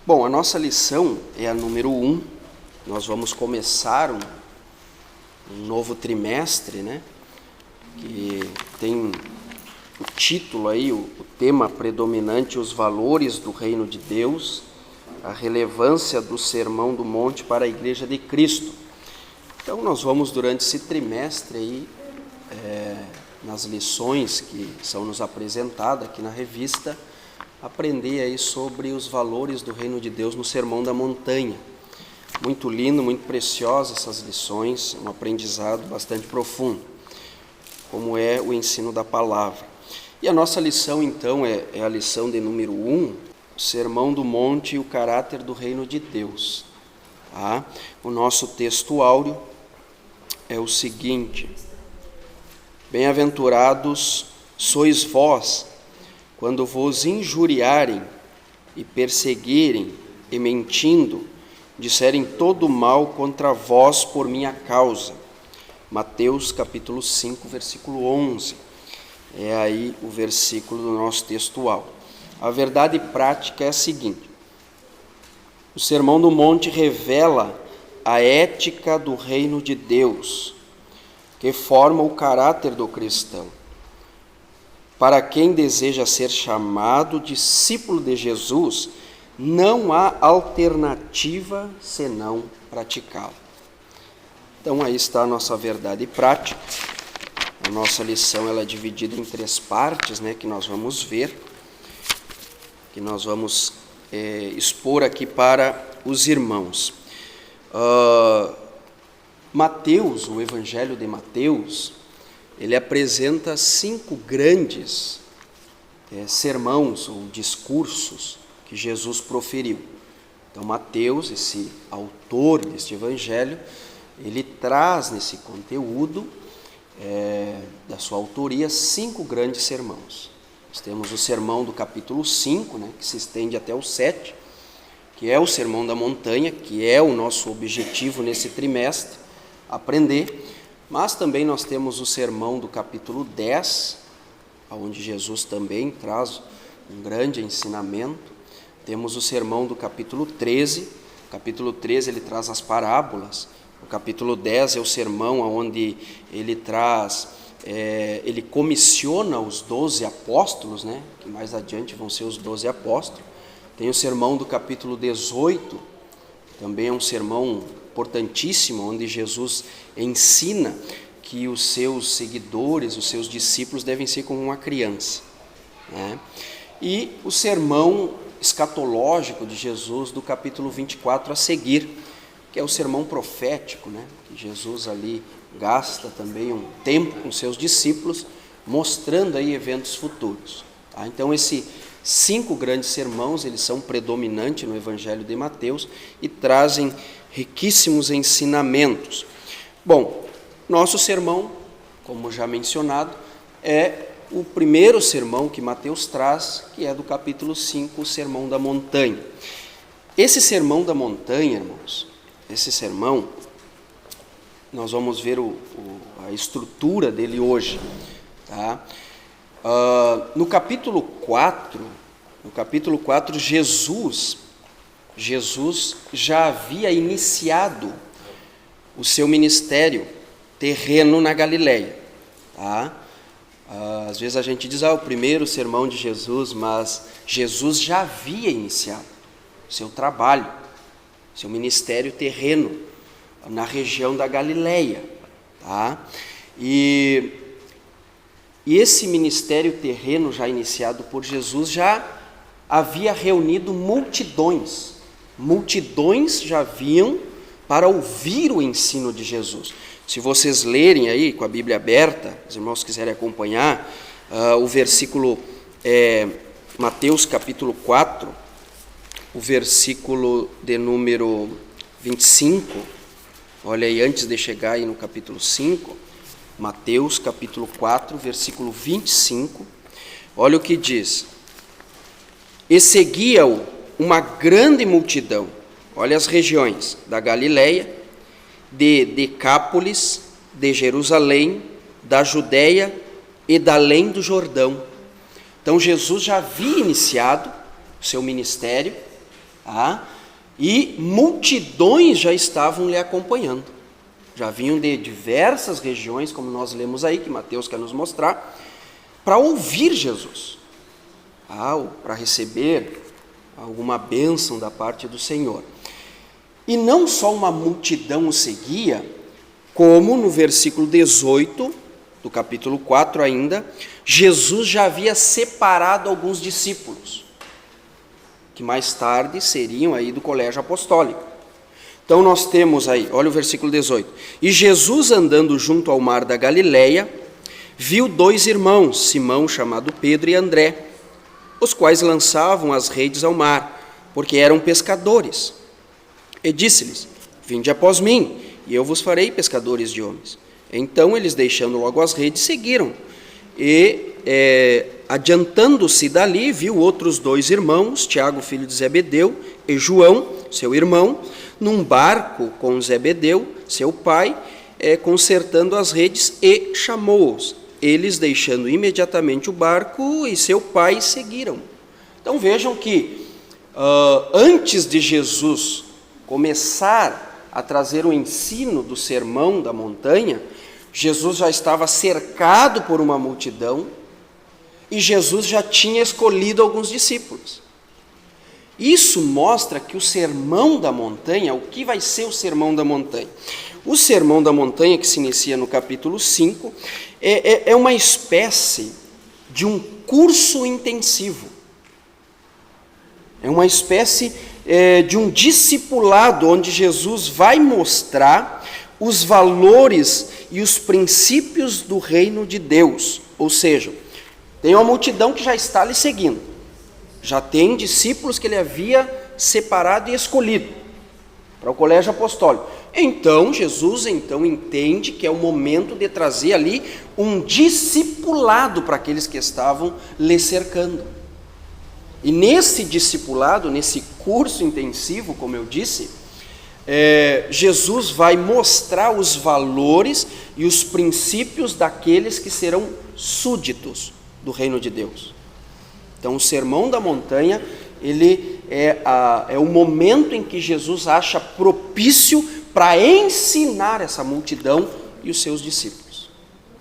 Bom, a nossa lição é a número 1. Nós vamos começar um novo trimestre, né? Que tem o título aí, o tema predominante, os valores do reino de Deus, a relevância do Sermão do Monte para a Igreja de Cristo. Então nós vamos durante esse trimestre aí, nas lições que são nos apresentadas aqui na revista, aprender aí sobre os valores do reino de Deus no Sermão da Montanha. Muito lindo, muito preciosa essas lições, um aprendizado bastante profundo, como é o ensino da palavra. E a nossa lição então é a lição de número 1, o Sermão do Monte e o caráter do reino de Deus. Tá? O nosso texto áureo é o seguinte: Bem-aventurados sois vós, quando vos injuriarem e perseguirem e mentindo, disserem todo mal contra vós por minha causa. Mateus capítulo 5, versículo 11. É aí o versículo do nosso textual. A verdade prática é a seguinte: o Sermão do Monte revela a ética do reino de Deus, que forma o caráter do cristão. Para quem deseja ser chamado discípulo de Jesus, não há alternativa senão praticá-lo. Então aí está a nossa verdade prática. A nossa lição ela é dividida em 3 partes, né, que nós vamos ver, que nós vamos expor aqui para os irmãos. Mateus, o Evangelho de Mateus, ele apresenta 5 grandes sermãos ou discursos que Jesus proferiu. Então, Mateus, esse autor deste Evangelho, ele traz nesse conteúdo da sua autoria 5 grandes sermãos. Nós temos o sermão do capítulo 5, né, que se estende até o 7, que é o Sermão da Montanha, que é o nosso objetivo nesse trimestre, aprender. Mas também nós temos o sermão do capítulo 10, onde Jesus também traz um grande ensinamento. Temos o sermão do capítulo 13. O capítulo 13 ele traz as parábolas. O capítulo 10 é o sermão onde ele traz, ele comissiona os 12 apóstolos, né? Que mais adiante vão ser os 12 apóstolos. Tem o sermão do capítulo 18, também é um sermão importantíssimo, onde Jesus ensina que os seus seguidores, os seus discípulos devem ser como uma criança, né? E o sermão escatológico de Jesus do capítulo 24 a seguir, que é o sermão profético, né? Que Jesus ali gasta também um tempo com seus discípulos, mostrando aí eventos futuros, tá? Então esses 5 grandes sermãos, eles são predominantes no Evangelho de Mateus e trazem riquíssimos ensinamentos. Bom, nosso sermão, como já mencionado, é o primeiro sermão que Mateus traz, que é do capítulo 5, o Sermão da Montanha. Esse Sermão da Montanha, irmãos, esse sermão, nós vamos ver a estrutura dele hoje, tá? No capítulo 4, Jesus já havia iniciado o seu ministério terreno na Galileia, tá? Às vezes a gente diz, o primeiro sermão de Jesus, mas Jesus já havia iniciado o seu trabalho, seu ministério terreno na região da Galileia, tá? E esse ministério terreno já iniciado por Jesus já havia reunido multidões já vinham para ouvir o ensino de Jesus. Se vocês lerem aí com a Bíblia aberta, os irmãos quiserem acompanhar, o versículo, Mateus capítulo 4, o versículo de número 25, olha aí, antes de chegar aí no capítulo 5, Mateus capítulo 4, versículo 25, olha o que diz: E seguia-o uma grande multidão, olha as regiões da Galileia, de Decápolis, de Jerusalém, da Judéia e da além do Jordão. Então Jesus já havia iniciado o seu ministério, Tá? E multidões já estavam lhe acompanhando. Já vinham de diversas regiões, como nós lemos aí, que Mateus quer nos mostrar, para ouvir Jesus, para receber alguma bênção da parte do Senhor. E não só uma multidão o seguia, como no versículo 18 do capítulo 4 ainda, Jesus já havia separado alguns discípulos, que mais tarde seriam aí do colégio apostólico. Então nós temos aí, olha o versículo 18. E Jesus, andando junto ao mar da Galileia, viu 2 irmãos, Simão, chamado Pedro, e André, os quais lançavam as redes ao mar, porque eram pescadores. E disse-lhes: vinde após mim, e eu vos farei pescadores de homens. Então eles, deixando logo as redes, seguiram. E, adiantando-se dali, viu outros 2 irmãos, Tiago, filho de Zebedeu, e João, seu irmão, num barco com Zebedeu, seu pai, consertando as redes, e chamou-os. Eles, deixando imediatamente o barco e seu pai, seguiram. Então vejam que antes de Jesus começar a trazer o ensino do Sermão da Montanha, Jesus já estava cercado por uma multidão e Jesus já tinha escolhido alguns discípulos. Isso mostra que o Sermão da Montanha, o que vai ser o Sermão da Montanha? O Sermão da Montanha, que se inicia no capítulo 5, é uma espécie de um curso intensivo. É uma espécie de um discipulado, onde Jesus vai mostrar os valores e os princípios do reino de Deus. Ou seja, tem uma multidão que já está lhe seguindo. Já tem discípulos que ele havia separado e escolhido para o colégio apostólico. Então, Jesus entende que é o momento de trazer ali um discipulado para aqueles que estavam lhe cercando. E nesse discipulado, nesse curso intensivo, como eu disse, Jesus vai mostrar os valores e os princípios daqueles que serão súditos do reino de Deus. Então, o Sermão da Montanha, ele é o momento em que Jesus acha propício para ensinar essa multidão e os seus discípulos.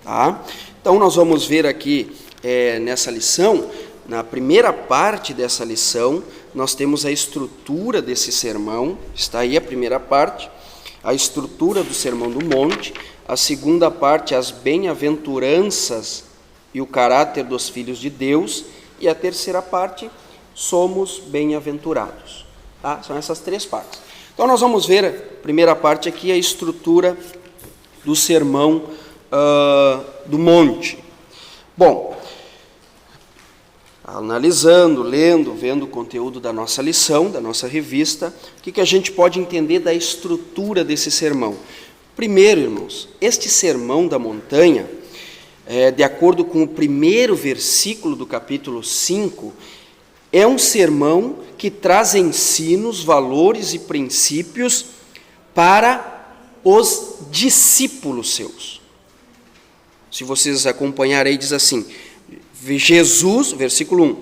Tá? Então, nós vamos ver aqui nessa lição, na primeira parte dessa lição, nós temos a estrutura desse sermão, está aí a primeira parte, a estrutura do Sermão do Monte, a segunda parte, as bem-aventuranças e o caráter dos filhos de Deus, e a terceira parte, somos bem-aventurados. Tá? São essas 3 partes. Então nós vamos ver a primeira parte aqui, a estrutura do Sermão do Monte. Bom, analisando, lendo, vendo o conteúdo da nossa lição, da nossa revista, o que a gente pode entender da estrutura desse sermão? Primeiro, irmãos, este Sermão da Montanha, de acordo com o primeiro versículo do capítulo 5, é um sermão que traz ensinos, valores e princípios para os discípulos seus. Se vocês acompanharem, diz assim, Jesus, versículo 1,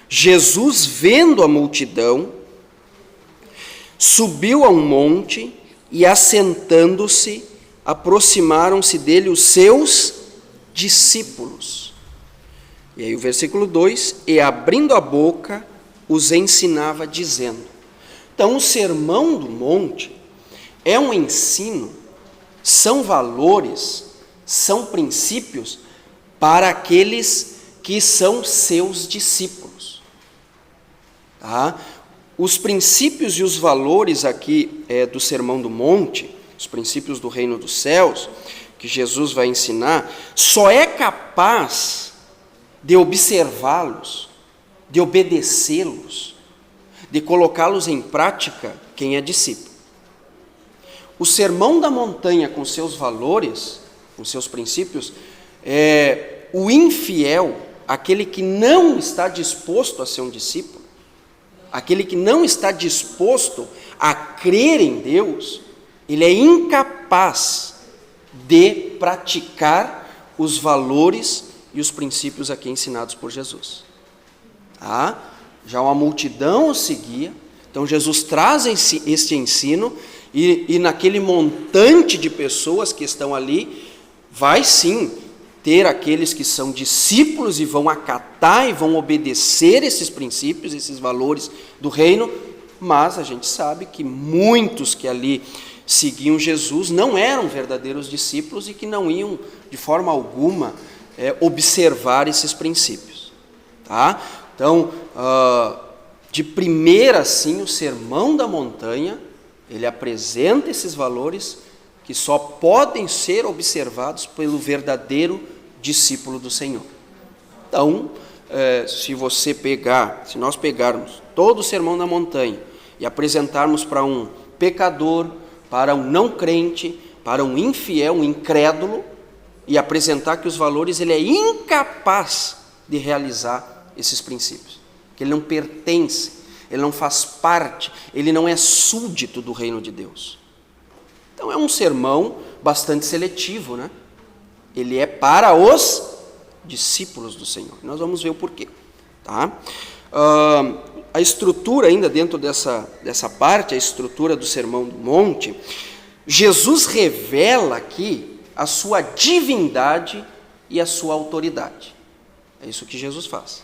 Jesus, vendo a multidão, subiu a um monte e, assentando-se, aproximaram-se dele os seus discípulos. E aí o versículo 2, e abrindo a boca, os ensinava, dizendo. Então, o Sermão do Monte é um ensino, são valores, são princípios para aqueles que são seus discípulos. Tá? Os princípios e os valores aqui do Sermão do Monte, os princípios do reino dos céus, que Jesus vai ensinar, só é capaz de observá-los, de obedecê-los, de colocá-los em prática quem é discípulo. O Sermão da Montanha, com seus valores, com seus princípios, o infiel, aquele que não está disposto a ser um discípulo, aquele que não está disposto a crer em Deus, ele é incapaz de praticar os valores e os princípios aqui ensinados por Jesus. Tá? Já uma multidão o seguia, Então Jesus traz este ensino e naquele montante de pessoas que estão ali, vai sim ter aqueles que são discípulos e vão acatar e vão obedecer esses princípios, esses valores do reino, mas a gente sabe que muitos que ali seguiam Jesus não eram verdadeiros discípulos e que não iam de forma alguma observar esses princípios. Tá? Então, de primeira sim, o Sermão da Montanha, ele apresenta esses valores que só podem ser observados pelo verdadeiro discípulo do Senhor. Então, se nós pegarmos todo o Sermão da Montanha e apresentarmos para um pecador, para um não crente, para um infiel, um incrédulo, e apresentar que os valores ele é incapaz de realizar esses princípios, que ele não pertence, ele não faz parte, ele não é súdito do reino de Deus. Então é um sermão bastante seletivo, né? Ele é para os discípulos do Senhor. Nós vamos ver o porquê. Tá? A estrutura ainda dentro dessa parte, a estrutura do Sermão do Monte, Jesus revela aqui a sua divindade e a sua autoridade. É isso que Jesus faz.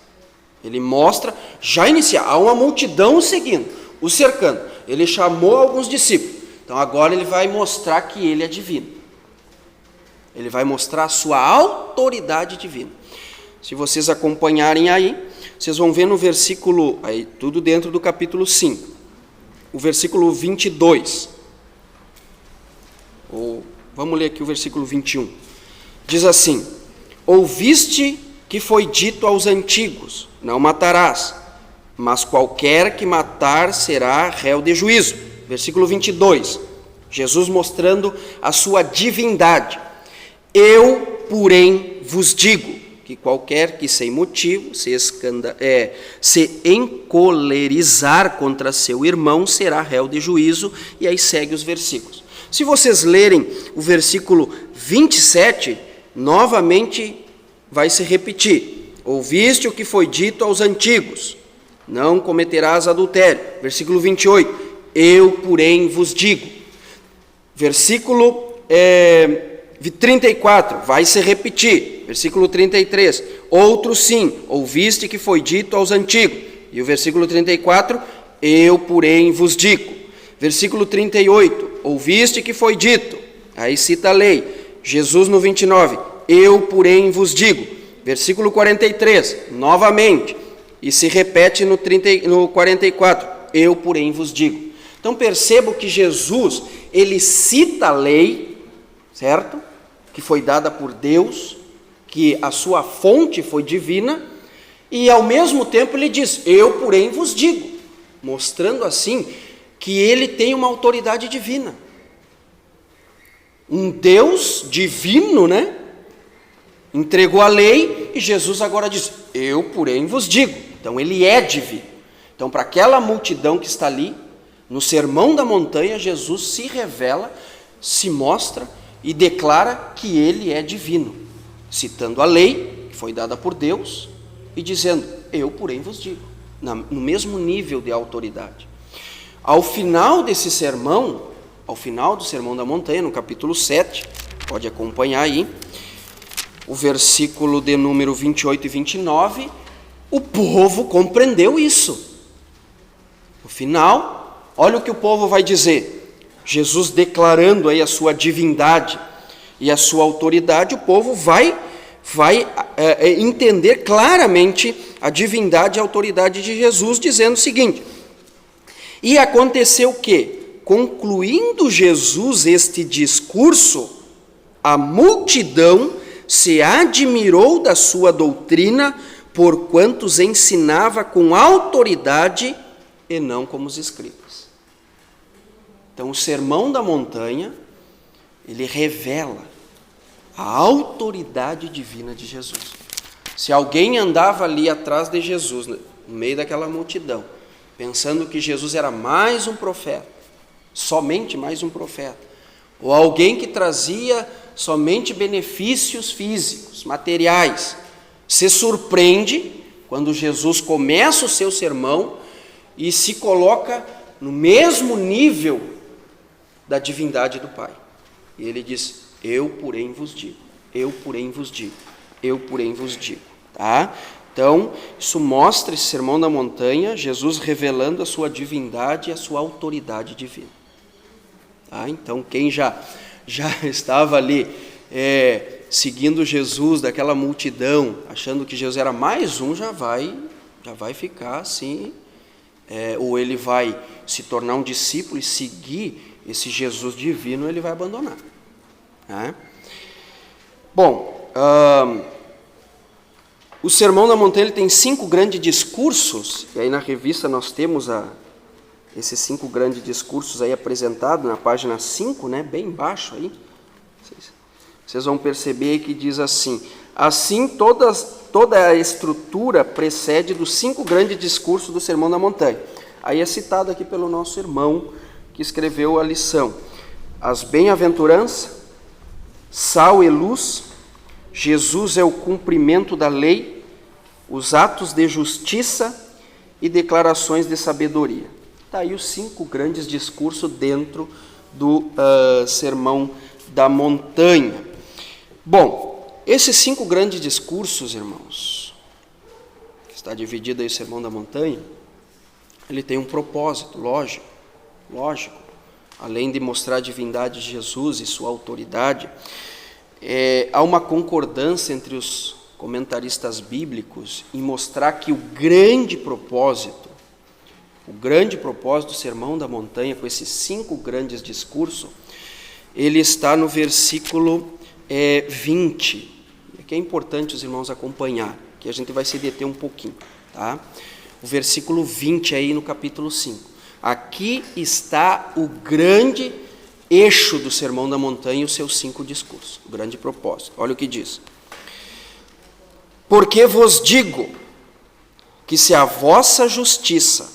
Ele mostra, já iniciar, há uma multidão o seguindo, o cercando. Ele chamou alguns discípulos. Então agora ele vai mostrar que ele é divino. Ele vai mostrar a sua autoridade divina. Se vocês acompanharem aí, vocês vão ver no versículo, aí tudo dentro do capítulo 5, o versículo 22. Vamos ler aqui o versículo 21. Diz assim: ouviste que foi dito aos antigos, não matarás, mas qualquer que matar será réu de juízo. Versículo 22, Jesus mostrando a sua divindade. Eu, porém, vos digo que qualquer que sem motivo se encolerizar contra seu irmão será réu de juízo, e aí segue os versículos. Se vocês lerem o versículo 27, novamente vai se repetir. Ouviste o que foi dito aos antigos, não cometerás adultério. Versículo 28, eu, porém, vos digo. Versículo 34, vai se repetir. Versículo 33, outro sim, ouviste que foi dito aos antigos. E o versículo 34, eu, porém, vos digo. Versículo 38, ouviste que foi dito. Aí cita a lei. Jesus no 29, eu, porém, vos digo. Versículo 43, novamente, e se repete no 44, eu, porém, vos digo. Então percebo que Jesus, ele cita a lei, certo? Que foi dada por Deus, que a sua fonte foi divina, e ao mesmo tempo ele diz, eu, porém, vos digo, mostrando assim que ele tem uma autoridade divina. Um Deus divino, né? Entregou a lei e Jesus agora diz, eu, porém, vos digo. Então ele é divino. Então para aquela multidão que está ali, no Sermão da Montanha, Jesus se revela, se mostra e declara que ele é divino, citando a lei que foi dada por Deus e dizendo, eu, porém, vos digo, no mesmo nível de autoridade. Ao final desse sermão, ao final do Sermão da Montanha, no capítulo 7, pode acompanhar aí, o versículo de número 28 e 29, o povo compreendeu isso. No final, olha o que o povo vai dizer. Jesus declarando aí a sua divindade e a sua autoridade, o povo vai entender claramente a divindade e a autoridade de Jesus, dizendo o seguinte: e aconteceu que, concluindo Jesus este discurso, a multidão se admirou da sua doutrina, porquanto os ensinava com autoridade e não como os escribas. Então, o Sermão da Montanha, ele revela a autoridade divina de Jesus. Se alguém andava ali atrás de Jesus, no meio daquela multidão, pensando que Jesus era mais um profeta, somente mais um profeta, ou alguém que trazia somente benefícios físicos, materiais, se surpreende quando Jesus começa o seu sermão e se coloca no mesmo nível da divindade do Pai. E ele diz: eu, porém, vos digo, eu, porém, vos digo, eu, porém, vos digo. Tá? Então, isso mostra esse Sermão da Montanha, Jesus revelando a sua divindade e a sua autoridade divina. Tá? Então, quem já estava ali seguindo Jesus, daquela multidão, achando que Jesus era mais um, já vai ficar assim, ou ele vai se tornar um discípulo e seguir esse Jesus divino, ele vai abandonar. Né? Bom, o Sermão da Montanha ele tem 5 grandes discursos, e aí na revista nós temos esses 5 grandes discursos aí apresentados na página 5, né, bem embaixo aí. Vocês vão perceber que diz assim: assim toda a estrutura precede dos 5 grandes discursos do Sermão da Montanha. Aí é citado aqui pelo nosso irmão que escreveu a lição: as bem-aventuranças, sal e luz, Jesus é o cumprimento da lei, os atos de justiça e declarações de sabedoria. Está aí os 5 grandes discursos dentro do Sermão da Montanha. Bom, esses 5 grandes discursos, irmãos, que está dividido aí o Sermão da Montanha, ele tem um propósito, lógico, além de mostrar a divindade de Jesus e sua autoridade, há uma concordância entre os comentaristas bíblicos em mostrar que o grande propósito do Sermão da Montanha, com esses 5 grandes discursos, ele está no versículo 20, que é importante os irmãos acompanhar, que a gente vai se deter um pouquinho, tá? O versículo 20 aí no capítulo 5. Aqui está o grande eixo do Sermão da Montanha e os seus 5 discursos, o grande propósito. Olha o que diz: porque vos digo que se a vossa justiça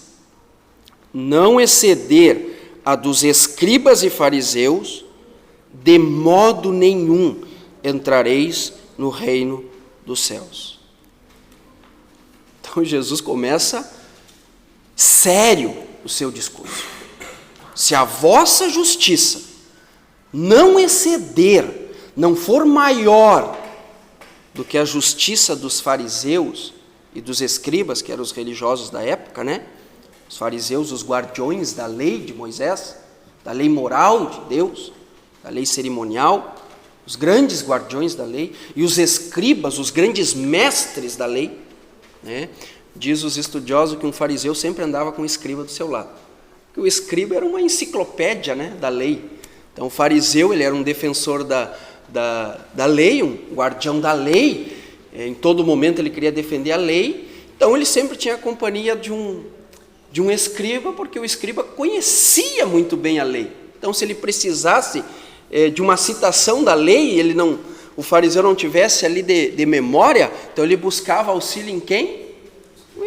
não exceder a dos escribas e fariseus, de modo nenhum entrareis no reino dos céus. Então Jesus começa sério o seu discurso. Se a vossa justiça não exceder, não for maior do que a justiça dos fariseus e dos escribas, que eram os religiosos da época, né? Os fariseus, os guardiões da lei de Moisés, da lei moral de Deus, da lei cerimonial, os grandes guardiões da lei, e os escribas, os grandes mestres da lei, né? Diz os estudiosos que um fariseu sempre andava com um escriba do seu lado, porque o escriba era uma enciclopédia, né, da lei. Então o fariseu, ele era um defensor da lei, um guardião da lei, em todo momento ele queria defender a lei, então ele sempre tinha a companhia de um escriba, porque o escriba conhecia muito bem a lei. Então se ele precisasse de uma citação da lei, o fariseu não tivesse ali de memória, então ele buscava auxílio em quem? O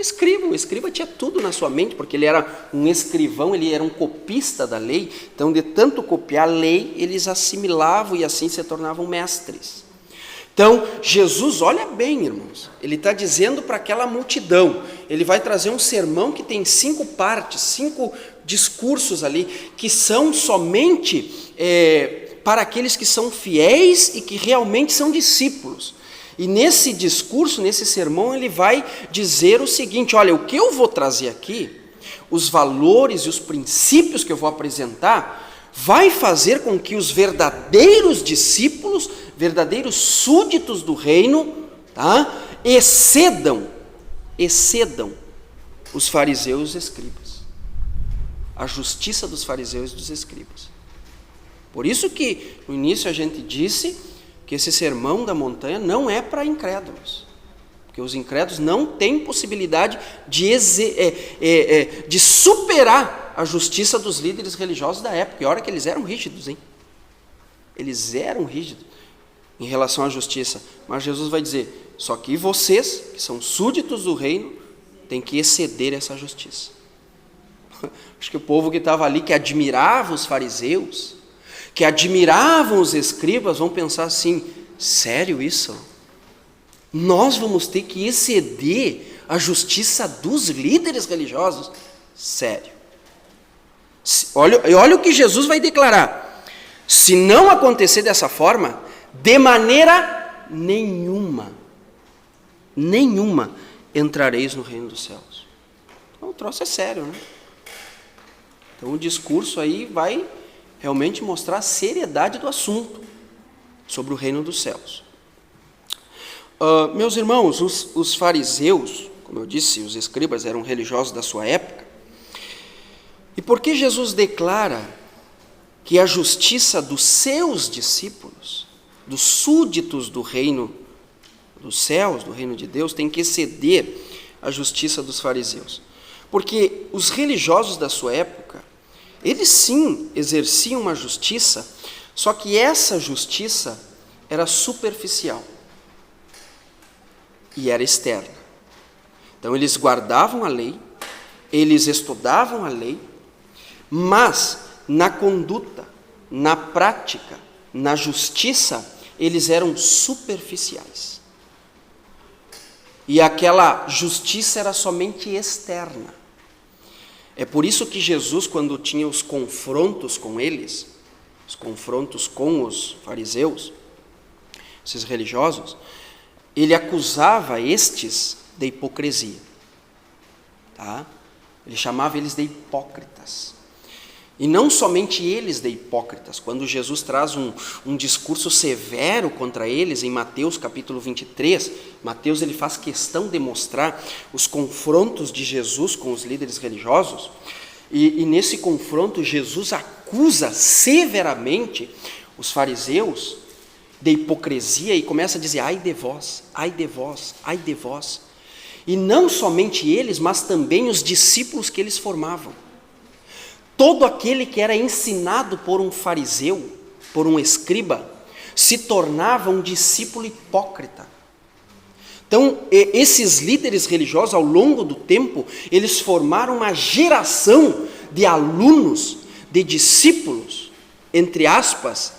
escriba tinha tudo na sua mente, porque ele era um escrivão, ele era um copista da lei, então de tanto copiar a lei, eles assimilavam e assim se tornavam mestres. Então, Jesus, olha bem, irmãos, ele está dizendo para aquela multidão, ele vai trazer um sermão que tem 5 partes, 5 discursos ali, que são somente para aqueles que são fiéis e que realmente são discípulos. E nesse discurso, nesse sermão, ele vai dizer o seguinte: olha, o que eu vou trazer aqui, os valores e os princípios que eu vou apresentar, vai fazer com que os verdadeiros discípulos, verdadeiros súditos do reino, tá, excedam os fariseus e os escribas, a justiça dos fariseus e dos escribas. Por isso que no início a gente disse que esse Sermão da Montanha não é para incrédulos, porque os incrédulos não têm possibilidade de superar a justiça dos líderes religiosos da época. E olha que eles eram rígidos, hein? Eles eram rígidos em relação à justiça. Mas Jesus vai dizer, só que vocês, que são súditos do reino, têm que exceder essa justiça. Acho que o povo que estava ali, que admirava os fariseus, que admiravam os escribas, vão pensar assim: sério isso? Nós vamos ter que exceder a justiça dos líderes religiosos? Sério. Olha o que Jesus vai declarar. Se não acontecer dessa forma, de maneira nenhuma entrareis no reino dos céus. Então o troço é sério, né? Então o discurso aí vai realmente mostrar a seriedade do assunto sobre o reino dos céus. Meus irmãos, os fariseus, como eu disse, os escribas eram religiosos da sua época. E por que Jesus declara que a justiça dos seus discípulos, dos súditos do reino dos céus, do reino de Deus, tem que exceder a justiça dos fariseus? Porque os religiosos da sua época, eles sim exerciam uma justiça, só que essa justiça era superficial e era externa. Então eles guardavam a lei, eles estudavam a lei, mas na conduta, na prática, na justiça, eles eram superficiais. E aquela justiça era somente externa. É por isso que Jesus, quando tinha os confrontos com eles, os confrontos com os fariseus, esses religiosos, ele acusava estes de hipocrisia. Tá? Ele chamava eles de hipócritas. E não somente eles de hipócritas. Quando Jesus traz um discurso severo contra eles, em Mateus capítulo 23, Mateus ele faz questão de mostrar os confrontos de Jesus com os líderes religiosos, e nesse confronto Jesus acusa severamente os fariseus de hipocrisia e começa a dizer: ai de vós, ai de vós, ai de vós. E não somente eles, mas também os discípulos que eles formavam. Todo aquele que era ensinado por um fariseu, por um escriba, se tornava um discípulo hipócrita. Então, esses líderes religiosos, ao longo do tempo, eles formaram uma geração de alunos, de discípulos, entre aspas,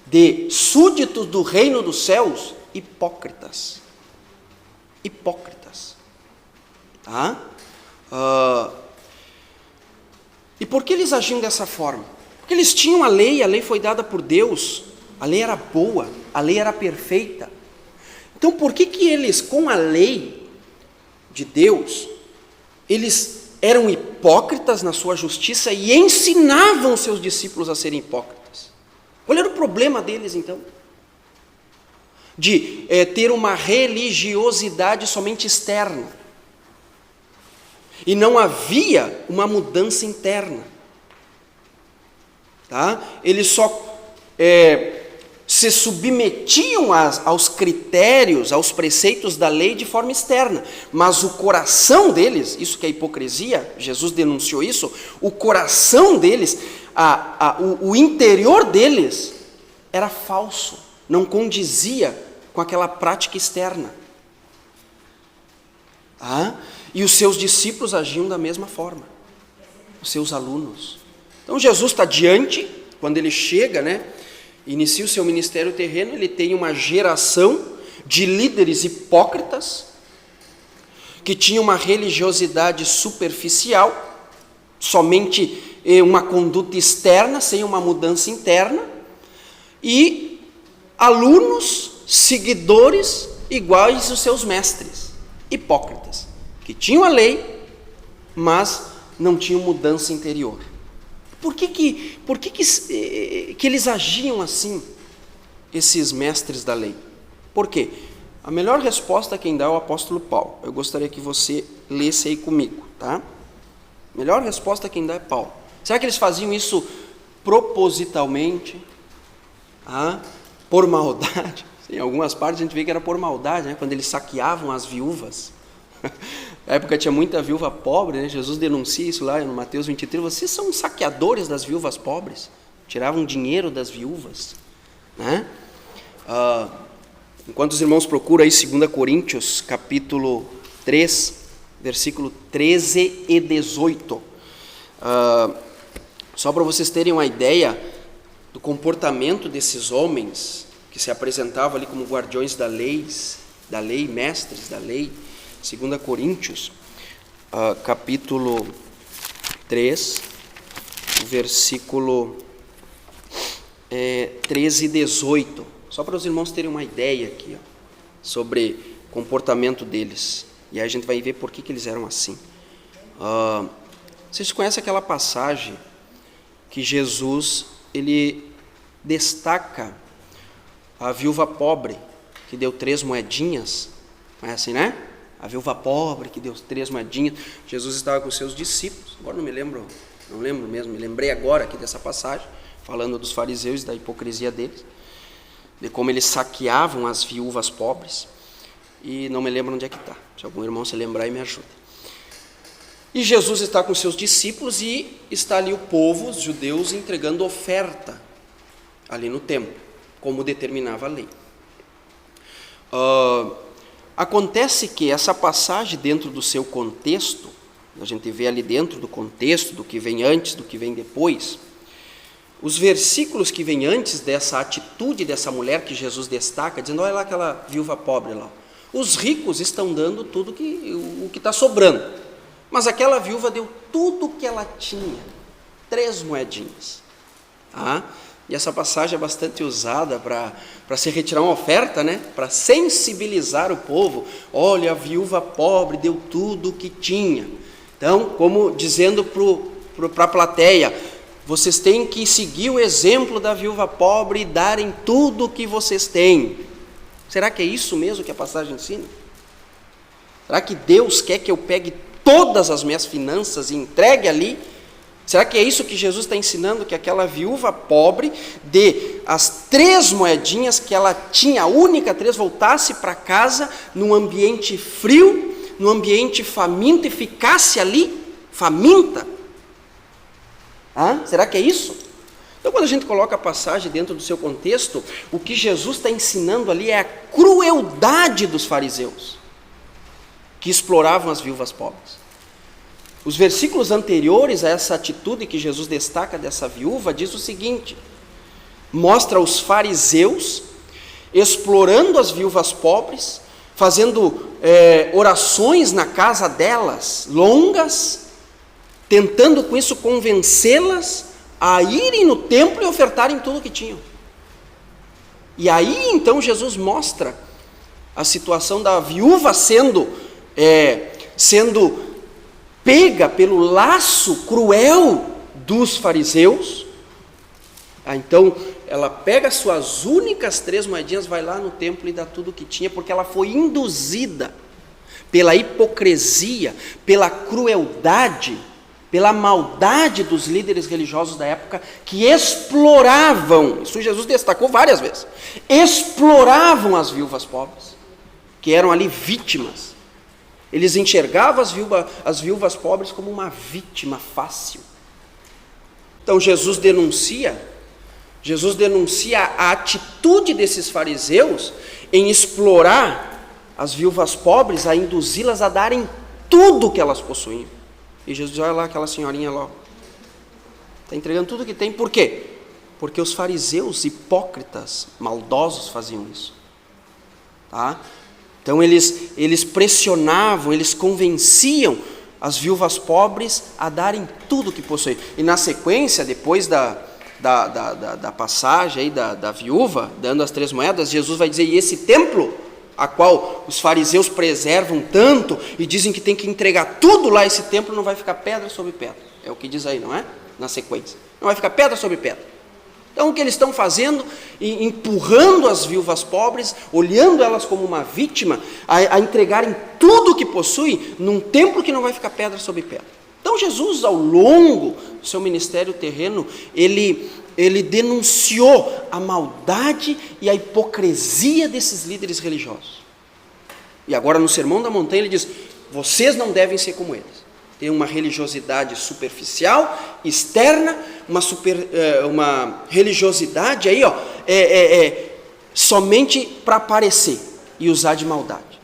de súditos do reino dos céus, hipócritas. Hipócritas. Tá? E por que eles agiam dessa forma? Porque eles tinham a lei foi dada por Deus, a lei era boa, a lei era perfeita. Então por que eles, com a lei de Deus, eles eram hipócritas na sua justiça e ensinavam seus discípulos a serem hipócritas? Qual era o problema deles então? De ter uma religiosidade somente externa. E não havia uma mudança interna. Tá? Eles só se submetiam aos critérios, aos preceitos da lei de forma externa. Mas o coração deles, isso que é hipocrisia, Jesus denunciou isso, o coração deles, o interior deles era falso, não condizia com aquela prática externa. Tá? E os seus discípulos agiam da mesma forma, os seus alunos. Então Jesus está diante, quando ele chega, inicia o seu ministério terreno, ele tem uma geração de líderes hipócritas, que tinham uma religiosidade superficial, somente uma conduta externa, sem uma mudança interna, e alunos, seguidores, iguais aos seus mestres, hipócritas, que tinham a lei, mas não tinham mudança interior. Por que eles agiam assim, esses mestres da lei? Por quê? A melhor resposta quem dá é o apóstolo Paulo. Eu gostaria que você lesse aí comigo, tá? A melhor resposta quem dá é Paulo. Será que eles faziam isso propositalmente? Por maldade? Em algumas partes a gente vê que era por maldade, quando eles saqueavam as viúvas. Na época tinha muita viúva pobre, Jesus denuncia isso lá no Mateus 23, vocês são saqueadores das viúvas pobres, tiravam dinheiro das viúvas. Enquanto os irmãos procuram aí 2 Coríntios, capítulo 3, versículo 13 e 18, só para vocês terem uma ideia do comportamento desses homens, que se apresentavam ali como guardiões da lei, mestres da lei. 2 Coríntios, capítulo 3, o versículo 13 e 18, só para os irmãos terem uma ideia aqui, ó, sobre o comportamento deles. E aí a gente vai ver por que eles eram assim. Vocês conhecem aquela passagem que Jesus, ele destaca a viúva pobre, que deu 3 moedinhas, conhecem, né? A viúva pobre que deu 3 moedinhas. Jesus estava com seus discípulos, agora não lembro mesmo, me lembrei agora aqui dessa passagem, falando dos fariseus e da hipocrisia deles, de como eles saqueavam as viúvas pobres, e não me lembro onde é que está, se algum irmão se lembrar e me ajuda. E Jesus está com seus discípulos e está ali o povo, os judeus, entregando oferta ali no templo, como determinava a lei. Acontece que essa passagem, dentro do seu contexto, a gente vê ali dentro do contexto, do que vem antes, do que vem depois, os versículos que vêm antes dessa atitude dessa mulher que Jesus destaca, dizendo, olha lá aquela viúva pobre lá, os ricos estão dando tudo o que está sobrando, mas aquela viúva deu tudo o que ela tinha, 3 moedinhas. E essa passagem é bastante usada para se retirar uma oferta, né? Para sensibilizar o povo. Olha, a viúva pobre deu tudo o que tinha. Então, como dizendo para a plateia, vocês têm que seguir o exemplo da viúva pobre e darem tudo o que vocês têm. Será que é isso mesmo que a passagem ensina? Será que Deus quer que eu pegue todas as minhas finanças e entregue ali? Será que é isso que Jesus está ensinando? Que aquela viúva pobre dê as 3 moedinhas que ela tinha, a única 3, voltasse para casa num ambiente frio, num ambiente faminto, e ficasse ali faminta? Será que é isso? Então, quando a gente coloca a passagem dentro do seu contexto, o que Jesus está ensinando ali é a crueldade dos fariseus, que exploravam as viúvas pobres. Os versículos anteriores a essa atitude que Jesus destaca dessa viúva, diz o seguinte, mostra os fariseus explorando as viúvas pobres, fazendo orações na casa delas, longas, tentando com isso convencê-las a irem no templo e ofertarem tudo o que tinham. E aí então Jesus mostra a situação da viúva sendo pega pelo laço cruel dos fariseus. Então ela pega as suas únicas 3 moedinhas, vai lá no templo e dá tudo o que tinha, porque ela foi induzida pela hipocrisia, pela crueldade, pela maldade dos líderes religiosos da época, que exploravam, isso Jesus destacou várias vezes, exploravam as viúvas pobres, que eram ali vítimas. Eles enxergavam as viúvas pobres como uma vítima fácil. Então Jesus denuncia a atitude desses fariseus em explorar as viúvas pobres, a induzi-las a darem tudo o que elas possuíam. E Jesus diz, olha lá aquela senhorinha lá, está entregando tudo o que tem. Por quê? Porque os fariseus hipócritas, maldosos, faziam isso. Então eles pressionavam, eles convenciam as viúvas pobres a darem tudo o que possuíam. E na sequência, depois da passagem aí da viúva, dando as 3 moedas, Jesus vai dizer, e esse templo, a qual os fariseus preservam tanto, e dizem que tem que entregar tudo lá, esse templo não vai ficar pedra sobre pedra. É o que diz aí, não é? Na sequência. Não vai ficar pedra sobre pedra. Então o que eles estão fazendo? Empurrando as viúvas pobres, olhando elas como uma vítima, a entregarem tudo o que possuem num templo que não vai ficar pedra sobre pedra. Então Jesus, ao longo do seu ministério terreno, ele denunciou a maldade e a hipocrisia desses líderes religiosos. E agora no Sermão da Montanha ele diz, vocês não devem ser como eles. Tem uma religiosidade superficial, externa, uma religiosidade aí, somente para aparecer e usar de maldade.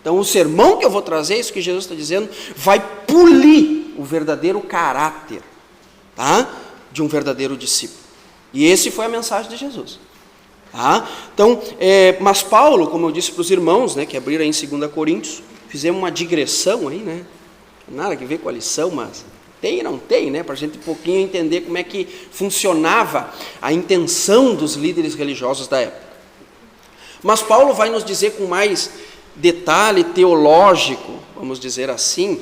Então o sermão que eu vou trazer, isso que Jesus está dizendo, vai polir o verdadeiro caráter, de um verdadeiro discípulo. E esse foi a mensagem de Jesus. Então, mas Paulo, como eu disse para os irmãos, que abriram aí em 2 Coríntios, fizemos uma digressão aí, nada a ver com a lição, mas Tem e não tem, né? Para a gente um pouquinho entender como é que funcionava a intenção dos líderes religiosos da época. Mas Paulo vai nos dizer com mais detalhe teológico, vamos dizer assim,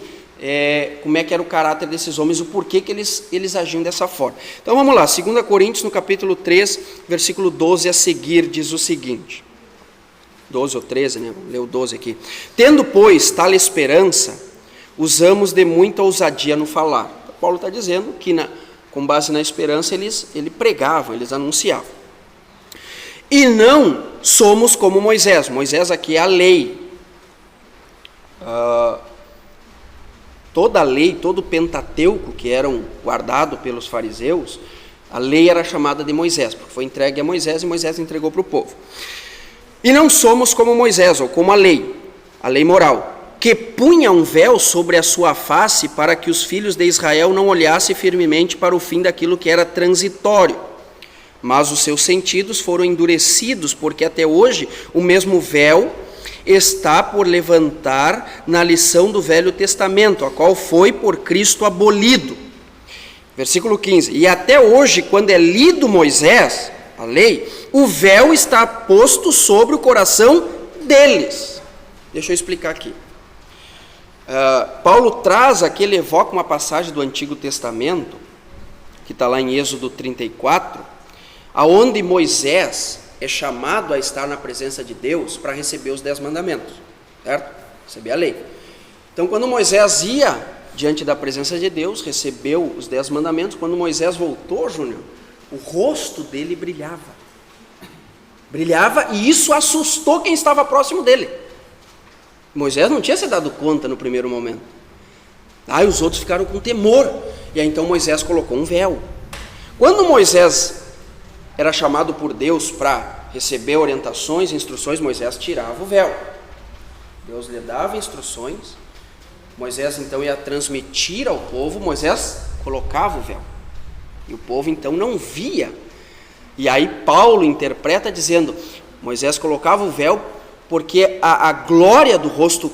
como é que era o caráter desses homens, o porquê que eles agiam dessa forma. Então vamos lá, 2 Coríntios, no capítulo 3, versículo 12 a seguir, diz o seguinte, 12 ou 13, né? Vou ler o 12 aqui. Tendo, pois, tal esperança, usamos de muita ousadia no falar. Paulo está dizendo que, com base na esperança, eles pregavam, eles anunciavam. E não somos como Moisés. Moisés aqui é a lei. Toda a lei, todo o Pentateuco que eram guardado pelos fariseus, a lei era chamada de Moisés, porque foi entregue a Moisés e Moisés entregou para o povo. E não somos como Moisés, ou como a lei moral, que punha um véu sobre a sua face para que os filhos de Israel não olhassem firmemente para o fim daquilo que era transitório. Mas os seus sentidos foram endurecidos, porque até hoje o mesmo véu está por levantar na lição do Velho Testamento, a qual foi por Cristo abolido. Versículo 15. E até hoje, quando é lido Moisés, a lei, o véu está posto sobre o coração deles. Deixa eu explicar aqui. Paulo traz aqui, ele evoca uma passagem do Antigo Testamento, que está lá em Êxodo 34, aonde Moisés é chamado a estar na presença de Deus para receber os 10 mandamentos, certo? Receber a lei. Então, quando Moisés ia diante da presença de Deus, recebeu os 10 mandamentos, quando Moisés voltou, Júnior, o rosto dele brilhava. Brilhava, e isso assustou quem estava próximo dele. Moisés não tinha se dado conta no primeiro momento. Aí os outros ficaram com temor. E aí então Moisés colocou um véu. Quando Moisés era chamado por Deus para receber orientações, instruções, Moisés tirava o véu. Deus lhe dava instruções. Moisés então ia transmitir ao povo, Moisés colocava o véu. E o povo então não via. E aí Paulo interpreta dizendo, Moisés colocava o véu porque a glória do rosto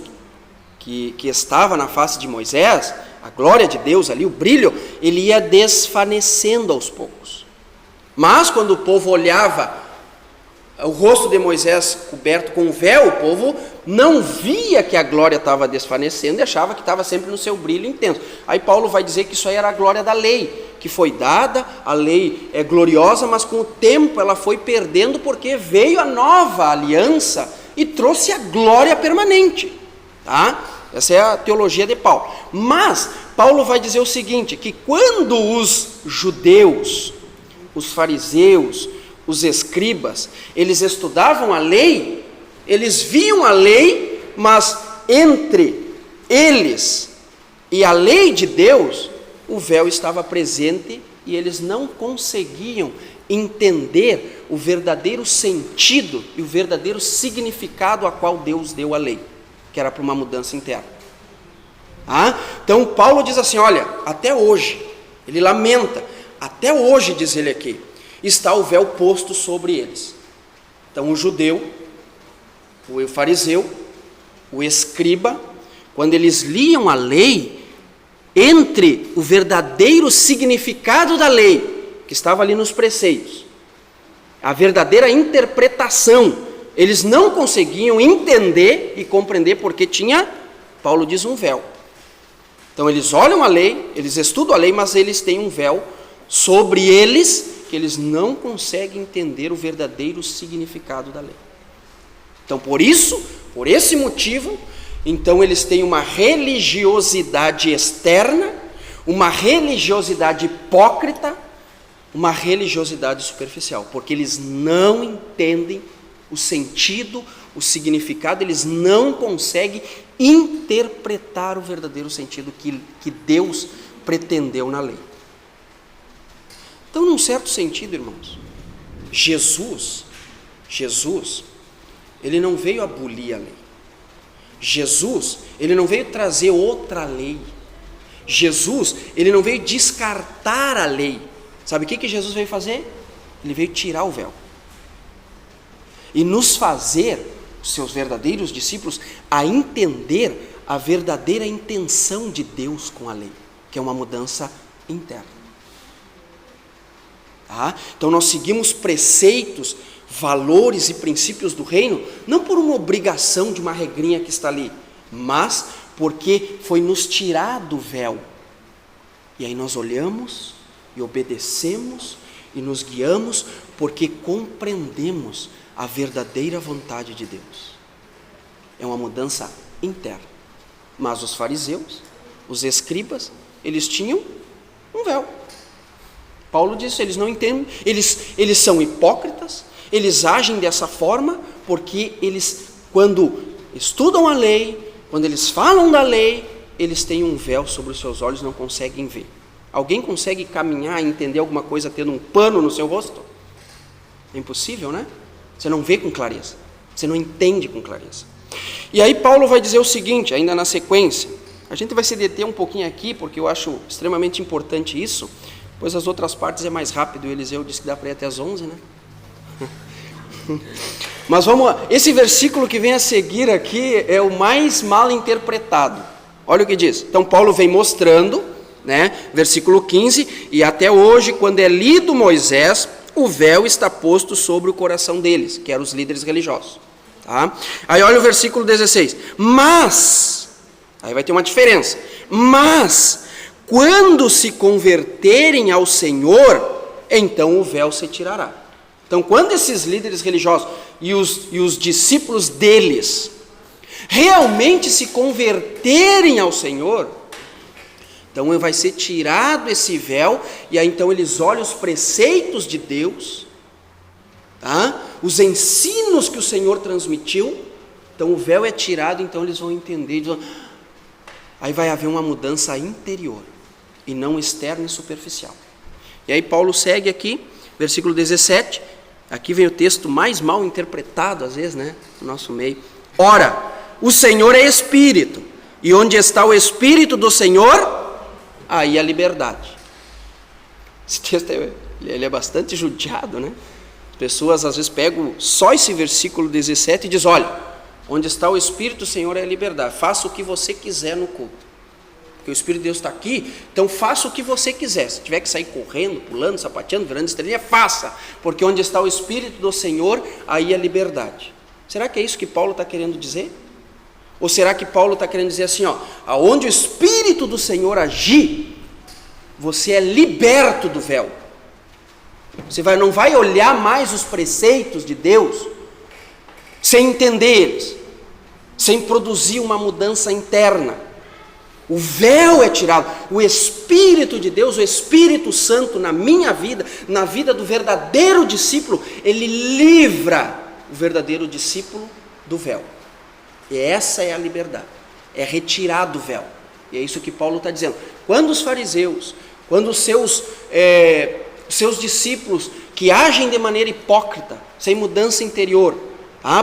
que estava na face de Moisés, a glória de Deus ali, o brilho, ele ia desvanecendo aos poucos. Mas quando o povo olhava o rosto de Moisés coberto com o véu, o povo não via que a glória estava desvanecendo e achava que estava sempre no seu brilho intenso. Aí Paulo vai dizer que isso aí era a glória da lei, que foi dada, a lei é gloriosa, mas com o tempo ela foi perdendo porque veio a nova aliança e trouxe a glória permanente, tá? Essa é a teologia de Paulo. Mas Paulo vai dizer o seguinte, que quando os judeus, os fariseus, os escribas, eles estudavam a lei, eles viam a lei, mas entre eles e a lei de Deus, o véu estava presente e eles não conseguiam entender o verdadeiro sentido e o verdadeiro significado a qual Deus deu a lei, que era para uma mudança interna. Então Paulo diz assim, olha, até hoje, ele lamenta, até hoje, diz ele aqui, está o véu posto sobre eles. Então o judeu, o fariseu, o escriba, quando eles liam a lei, entre o verdadeiro significado da lei, que estava ali nos preceitos, a verdadeira interpretação, eles não conseguiam entender e compreender porque tinha, Paulo diz, um véu. Então eles olham a lei, eles estudam a lei, mas eles têm um véu sobre eles, que eles não conseguem entender o verdadeiro significado da lei. Então por isso, por esse motivo, então eles têm uma religiosidade externa, uma religiosidade hipócrita, uma religiosidade superficial, porque eles não entendem o sentido, o significado, eles não conseguem interpretar o verdadeiro sentido que Deus pretendeu na lei. Então, num certo sentido, irmãos, Jesus, ele não veio abolir a lei. Jesus, ele não veio trazer outra lei. Jesus, ele não veio descartar a lei. Sabe o que Jesus veio fazer? Ele veio tirar o véu. E nos fazer, seus verdadeiros discípulos, a entender a verdadeira intenção de Deus com a lei. que é uma mudança interna. Tá? Então nós seguimos preceitos, valores e princípios do reino, não por uma obrigação de uma regrinha que está ali, mas porque foi nos tirado o véu. E aí nós olhamos e obedecemos e nos guiamos porque compreendemos a verdadeira vontade de Deus. É uma mudança interna. Mas os fariseus, os escribas, eles tinham um véu. Paulo disse, eles não entendem, eles são hipócritas, eles agem dessa forma porque eles, quando estudam a lei, quando eles falam da lei, eles têm um véu sobre os seus olhos, não conseguem ver. Alguém consegue caminhar e entender alguma coisa tendo um pano no seu rosto? É impossível, né? Você não vê com clareza, você não entende com clareza. E aí Paulo vai dizer o seguinte, ainda na sequência, a gente vai se deter um pouquinho aqui, porque eu acho extremamente importante isso, pois as outras partes é mais rápido, o Eliseu disse que dá para ir até as 11, né? Mas vamos lá, esse versículo que vem a seguir aqui é o mais mal interpretado. Olha o que diz. Então Paulo vem mostrando, né, versículo 15, e até hoje, quando é lido Moisés, o véu está posto sobre o coração deles, que eram os líderes religiosos. Tá? Aí olha o versículo 16. Mas, aí vai ter uma diferença. Mas, quando se converterem ao Senhor, então o véu se tirará. Então, quando esses líderes religiosos e os discípulos deles realmente se converterem ao Senhor, então vai ser tirado esse véu, e aí então eles olham os preceitos de Deus, tá? Os ensinos que o Senhor transmitiu, então o véu é tirado, então eles vão entender, aí vai haver uma mudança interior, e não externa e superficial. E aí Paulo segue aqui, versículo 17, aqui vem o texto mais mal interpretado, às vezes, né, no nosso meio. Ora, o Senhor é Espírito, e onde está o Espírito do Senhor, aí a liberdade. Esse texto ele é bastante judiado, né? As pessoas às vezes pegam só esse versículo 17 e dizem, olha, onde está o Espírito do Senhor é a liberdade, faça o que você quiser no culto, porque o Espírito de Deus está aqui, então faça o que você quiser, se tiver que sair correndo, pulando, sapateando, virando estrelinha, faça, porque onde está o Espírito do Senhor, aí a liberdade. Será que é isso que Paulo está querendo dizer? Ou será que Paulo está querendo dizer assim, ó, aonde o Espírito do Senhor agir, você é liberto do véu. Você não vai olhar mais os preceitos de Deus sem entender eles, sem produzir uma mudança interna. O véu é tirado, o Espírito de Deus, o Espírito Santo na minha vida, na vida do verdadeiro discípulo, ele livra o verdadeiro discípulo do véu. E essa é a liberdade, é retirar do véu. E é isso que Paulo está dizendo. Quando os fariseus, quando os seus discípulos que agem de maneira hipócrita, sem mudança interior,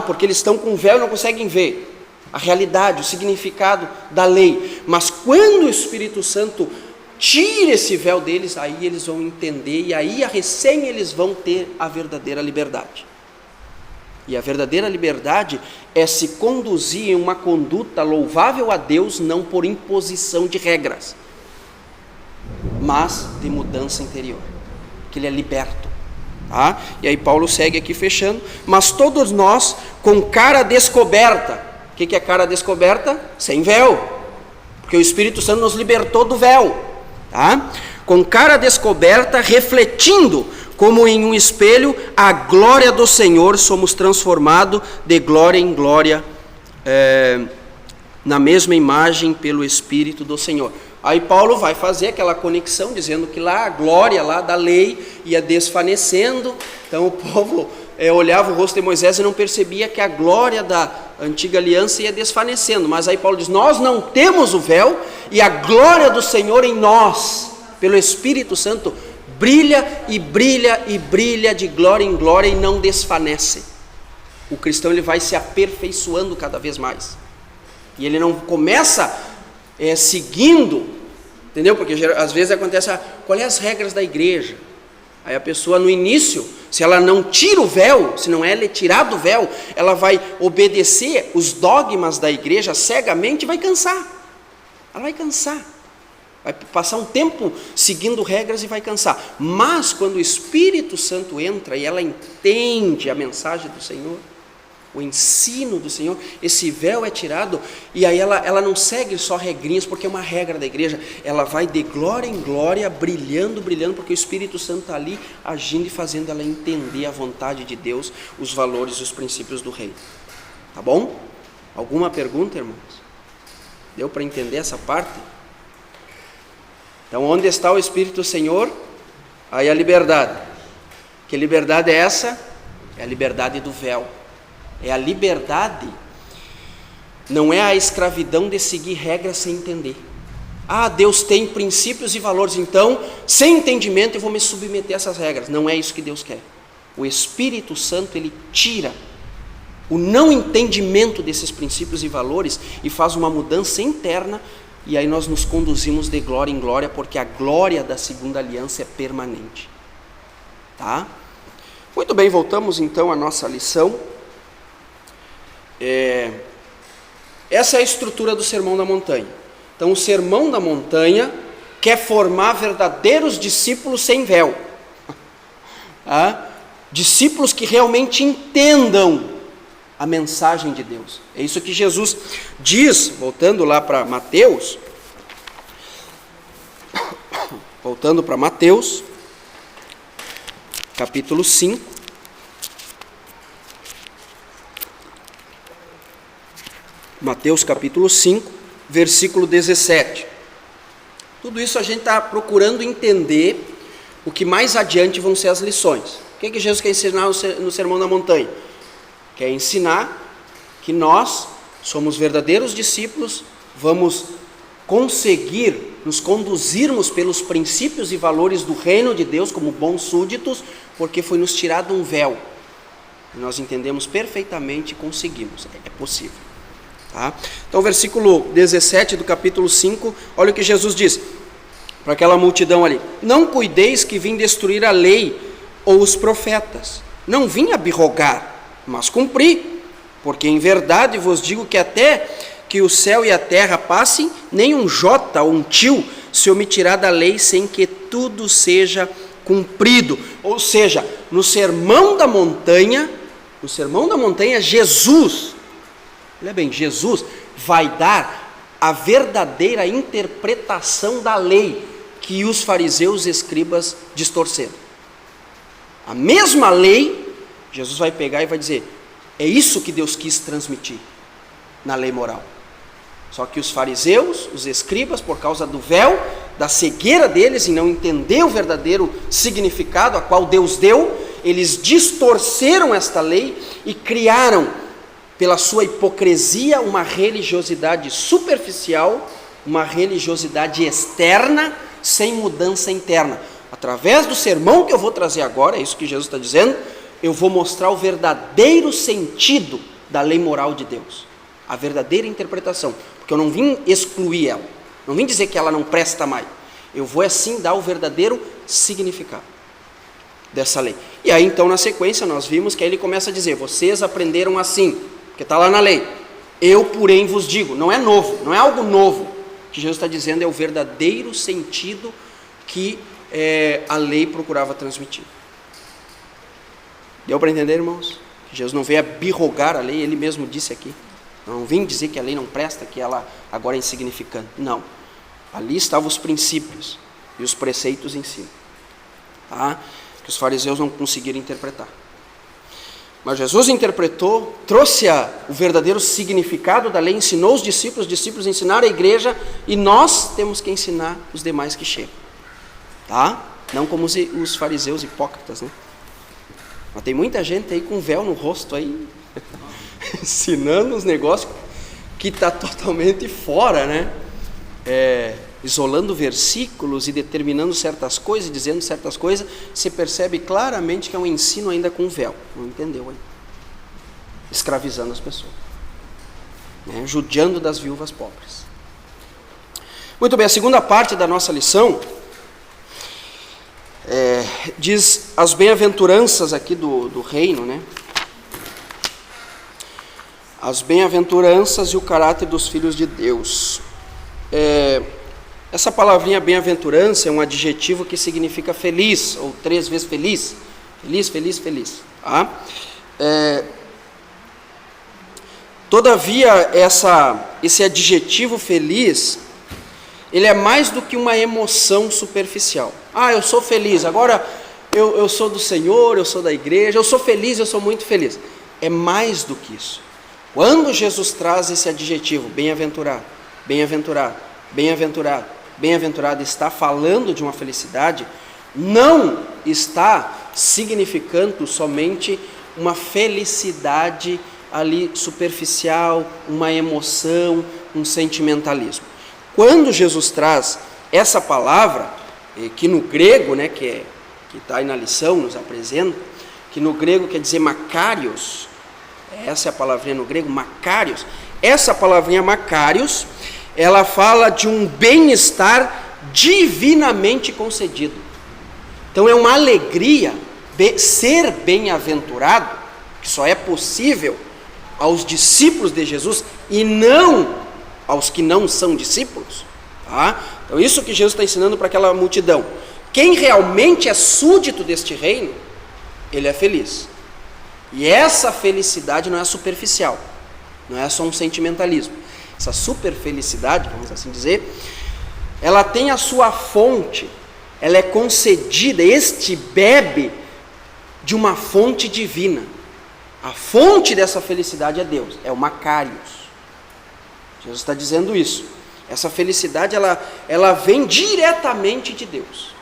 porque eles estão com véu e não conseguem ver a realidade, o significado da lei, mas quando o Espírito Santo tira esse véu deles, aí eles vão entender, e aí recém eles vão ter a verdadeira liberdade. E a verdadeira liberdade é se conduzir em uma conduta louvável a Deus, não por imposição de regras, mas de mudança interior, que ele é liberto. Tá? E aí Paulo segue aqui fechando, mas todos nós com cara descoberta. O que é cara descoberta? Sem véu, porque o Espírito Santo nos libertou do véu. Tá? Com cara descoberta, refletindo como em um espelho a glória do Senhor, somos transformados de glória em glória, na mesma imagem pelo Espírito do Senhor. Aí Paulo vai fazer aquela conexão, dizendo que lá a glória lá da lei ia desvanecendo, então o povo olhava o rosto de Moisés e não percebia que a glória da antiga aliança ia desvanecendo, mas aí Paulo diz, nós não temos o véu, e a glória do Senhor em nós, pelo Espírito Santo, brilha e brilha e brilha de glória em glória e não desvanece. O cristão ele vai se aperfeiçoando cada vez mais, e ele não começa seguindo, entendeu? Porque às vezes acontece, qual é as regras da igreja? Aí a pessoa no início, se ela não tira o véu, se não é tirado o véu, ela vai obedecer os dogmas da igreja cegamente e vai cansar. Ela vai cansar. Vai passar um tempo seguindo regras e vai cansar. Mas quando o Espírito Santo entra e ela entende a mensagem do Senhor, o ensino do Senhor, esse véu é tirado, e aí ela não segue só regrinhas, porque é uma regra da igreja, ela vai de glória em glória, brilhando, porque o Espírito Santo está ali, agindo e fazendo ela entender a vontade de Deus, os valores e os princípios do reino. Tá bom? Alguma pergunta, irmãos? Deu para entender essa parte? Então, onde está o Espírito do Senhor? Aí a liberdade. Que liberdade é essa? É a liberdade do véu. É a liberdade, não é a escravidão de seguir regras sem entender. Deus tem princípios e valores, então, sem entendimento eu vou me submeter a essas regras. Não é isso que Deus quer. O Espírito Santo, ele tira o não entendimento desses princípios e valores e faz uma mudança interna, e aí nós nos conduzimos de glória em glória, porque a glória da segunda aliança é permanente. Tá? Muito bem, voltamos então à nossa lição. Essa é a estrutura do Sermão da Montanha. Então, o Sermão da Montanha quer formar verdadeiros discípulos sem véu. Discípulos que realmente entendam a mensagem de Deus. É isso que Jesus diz, voltando lá para Mateus. Voltando para Mateus, capítulo 5. Mateus capítulo 5, versículo 17. Tudo isso a gente está procurando entender o que mais adiante vão ser as lições. O que Jesus quer ensinar no Sermão da Montanha? Quer ensinar que nós somos verdadeiros discípulos, vamos conseguir nos conduzirmos pelos princípios e valores do reino de Deus como bons súditos, porque foi nos tirado um véu. E nós entendemos perfeitamente e conseguimos, é possível. Tá? Então, versículo 17 do capítulo 5, olha o que Jesus diz para aquela multidão ali: não cuideis que vim destruir a lei ou os profetas, não vim abrogar, mas cumprir, porque em verdade vos digo que até que o céu e a terra passem, nem um jota ou um tio se omitirá da lei sem que tudo seja cumprido. Ou seja, no Sermão da Montanha, Jesus, olha bem, Jesus vai dar a verdadeira interpretação da lei que os fariseus e escribas distorceram. A mesma lei, Jesus vai pegar e vai dizer: é isso que Deus quis transmitir na lei moral. Só que os fariseus, os escribas, por causa do véu, da cegueira deles em não entender o verdadeiro significado a qual Deus deu, eles distorceram esta lei e criaram, pela sua hipocrisia, uma religiosidade superficial, uma religiosidade externa, sem mudança interna. Através do sermão que eu vou trazer agora, é isso que Jesus está dizendo, eu vou mostrar o verdadeiro sentido da lei moral de Deus, a verdadeira interpretação, porque eu não vim excluir ela, não vim dizer que ela não presta mais, eu vou assim dar o verdadeiro significado dessa lei. E aí então na sequência nós vimos que aí ele começa a dizer: vocês aprenderam assim, porque está lá na lei, eu porém vos digo. Não é novo, não é algo novo, o que Jesus está dizendo é o verdadeiro sentido que a lei procurava transmitir. Deu para entender, irmãos? Que Jesus não veio abrogar a lei, ele mesmo disse aqui. Não vim dizer que a lei não presta, que ela agora é insignificante. Não. Ali estavam os princípios e os preceitos em cima. Tá? Que os fariseus não conseguiram interpretar. Mas Jesus interpretou, trouxe o verdadeiro significado da lei, ensinou os discípulos ensinaram a igreja, e nós temos que ensinar os demais que chegam. Tá? Não como os fariseus hipócritas, né? Mas tem muita gente aí com véu no rosto aí, ensinando uns negócios que está totalmente fora, né? Isolando versículos e determinando certas coisas, dizendo certas coisas, você percebe claramente que é um ensino ainda com véu, não entendeu ainda? Escravizando as pessoas, né? Judiando das viúvas pobres. Muito bem, a segunda parte da nossa lição diz as bem-aventuranças aqui do reino, né? As bem-aventuranças e o caráter dos filhos de Deus. Essa palavrinha bem-aventurança é um adjetivo que significa feliz, ou 3 vezes feliz. Feliz, feliz, feliz. Tá? Todavia, esse adjetivo feliz, ele é mais do que uma emoção superficial. Eu sou feliz, agora eu sou do Senhor, eu sou da igreja, eu sou feliz, eu sou muito feliz. É mais do que isso. Quando Jesus traz esse adjetivo, bem-aventurado, bem-aventurado, bem-aventurado, bem-aventurado, está falando de uma felicidade, não está significando somente uma felicidade ali superficial, uma emoção, um sentimentalismo. Quando Jesus traz essa palavra, que no grego, né, que está aí na lição, nos apresenta, que no grego quer dizer makarios, essa é a palavrinha no grego, makarios. Essa palavrinha makarios, ela fala de um bem-estar divinamente concedido. Então é uma alegria ser bem-aventurado, que só é possível aos discípulos de Jesus e não aos que não são discípulos. Tá? Então isso que Jesus está ensinando para aquela multidão. Quem realmente é súdito deste reino, ele é feliz. E essa felicidade não é superficial, não é só um sentimentalismo. Essa superfelicidade, vamos assim dizer, ela tem a sua fonte, ela é concedida, este bebe de uma fonte divina. A fonte dessa felicidade é Deus, é o Makarios. Jesus está dizendo isso. Essa felicidade, ela vem diretamente de Deus.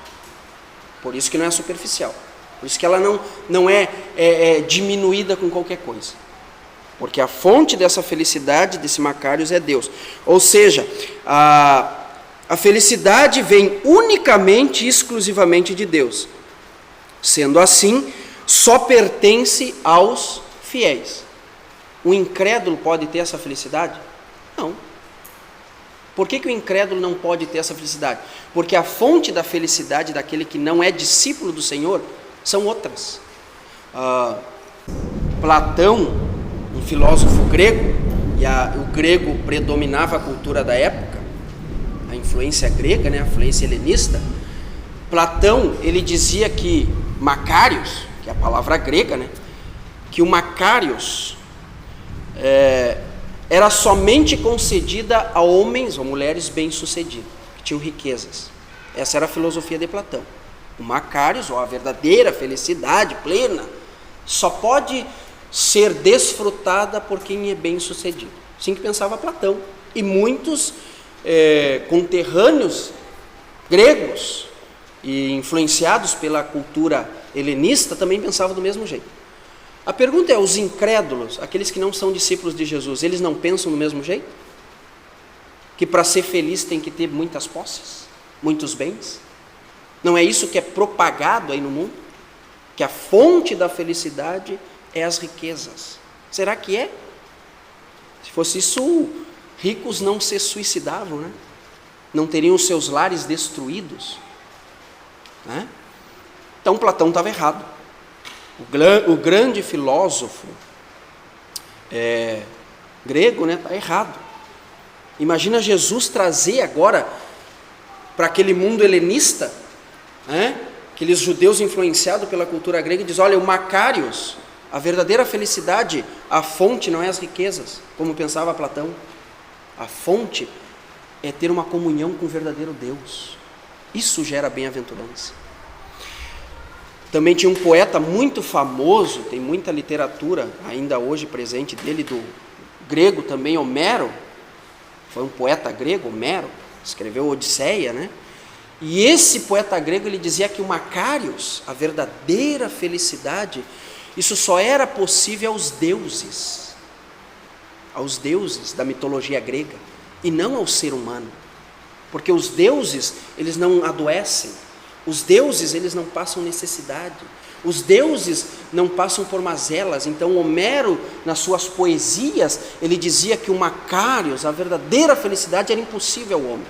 Por isso que não é superficial. Por isso que ela não é diminuída com qualquer coisa. Porque a fonte dessa felicidade, desse Makarios, é Deus. Ou seja, a felicidade vem unicamente e exclusivamente de Deus. Sendo assim, só pertence aos fiéis. O incrédulo pode ter essa felicidade? Não. Por que o incrédulo não pode ter essa felicidade? Porque a fonte da felicidade daquele que não é discípulo do Senhor são outras. Platão, um filósofo grego, e o grego predominava a cultura da época, a influência grega, né, a influência helenista. Platão, ele dizia que Makarios, que é a palavra grega, né, que o Makarios era somente concedida a homens ou mulheres bem-sucedidos, que tinham riquezas. Essa era a filosofia de Platão. O Makarios, ou a verdadeira felicidade plena, só pode ser desfrutada por quem é bem-sucedido. Assim que pensava Platão. E muitos conterrâneos gregos e influenciados pela cultura helenista também pensavam do mesmo jeito. A pergunta é, os incrédulos, aqueles que não são discípulos de Jesus, eles não pensam do mesmo jeito? Que para ser feliz tem que ter muitas posses, muitos bens? Não é isso que é propagado aí no mundo? Que a fonte da felicidade é as riquezas. Será que é? Se fosse isso, ricos não se suicidavam, né? Não teriam seus lares destruídos, né? Então Platão estava errado. O grande filósofo grego, né, está errado. Imagina Jesus trazer agora para aquele mundo helenista, né, aqueles judeus influenciados pela cultura grega, e diz, olha, o Makarios, a verdadeira felicidade, a fonte não é as riquezas, como pensava Platão. A fonte é ter uma comunhão com o verdadeiro Deus. Isso gera bem-aventurança. Também tinha um poeta muito famoso, tem muita literatura ainda hoje presente dele, do grego também, Homero. Foi um poeta grego, Homero, escreveu Odisseia, né? E esse poeta grego, ele dizia que o Makarios, a verdadeira felicidade, isso só era possível aos deuses da mitologia grega, e não ao ser humano. Porque os deuses, eles não adoecem. Os deuses, eles não passam necessidade. Os deuses não passam por mazelas. Então Homero, nas suas poesias, ele dizia que o Makarios, a verdadeira felicidade, era impossível ao homem.